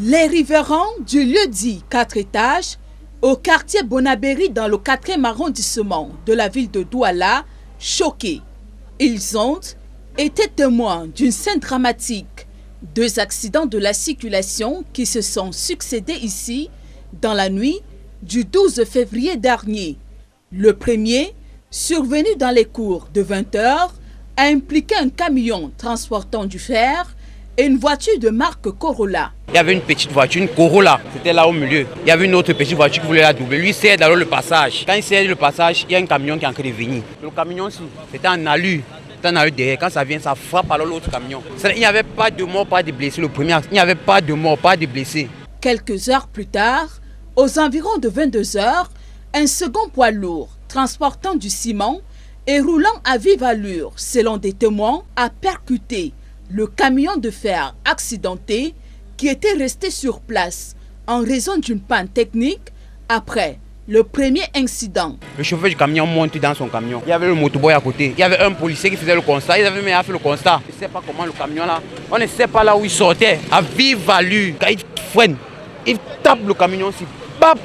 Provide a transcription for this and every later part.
Les riverains du lieu-dit 4 étages au quartier Bonabéry dans le 4e arrondissement de la ville de Douala, choqués. Ils ont été témoins d'une scène dramatique. 2 accidents de la circulation qui se sont succédés ici dans la nuit du 12 février dernier. Le premier, survenu dans les cours de 20 h, a impliqué un camion transportant du fer et une voiture de marque Corolla. Il y avait une petite voiture, une Corolla, c'était là au milieu. Il y avait une autre petite voiture qui voulait la doubler. Lui, c'est dans le passage. Quand il sert le passage, il y a un camion qui est en train de venir. Le camion, c'était en alu. C'était en alu derrière. Quand ça vient, ça frappe alors l'autre camion. Il n'y avait pas de mort, pas de blessés. Le premier, il n'y avait pas de mort, pas de blessés. Quelques heures plus tard, aux environs de 22 h, un second poids lourd transportant du ciment et roulant à vive allure, selon des témoins, a percuté le camion de fer accidenté qui était resté sur place en raison d'une panne technique après le premier incident. Le chauffeur du camion monte dans son camion. Il y avait le motoboy à côté. Il y avait un policier qui faisait le constat. Ils avaient même fait le constat. Je ne sais pas comment le camion là, on ne sait pas là où il sortait. À vive allure, quand il freine, il tape le camion aussi. Bap!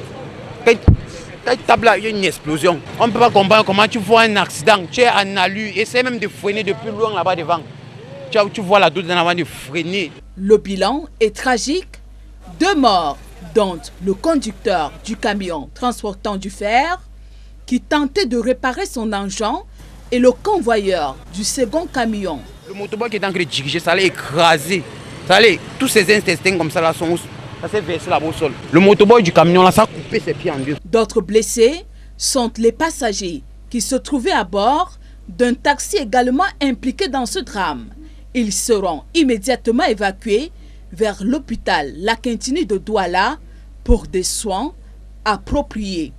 Quand il tape là, il y a une explosion. On ne peut pas comprendre comment tu vois un accident. Tu es en allure. Essaie même de freiner depuis loin là-bas devant. Tu vois la doute en avant de freiner. Le bilan est tragique. 2 morts, dont le conducteur du camion transportant du fer qui tentait de réparer son engin et le convoyeur du second camion. Le motoboy qui est en train de diriger, ça allait écraser. Ça allait, tous ces intestins comme ça là sont... Ça s'est versé là-bas au sol. Le motoboy du camion là, ça a coupé ses pieds en deux. D'autres blessés sont les passagers qui se trouvaient à bord d'un taxi également impliqué dans ce drame. Ils seront immédiatement évacués vers l'hôpital La Quintini de Douala pour des soins appropriés.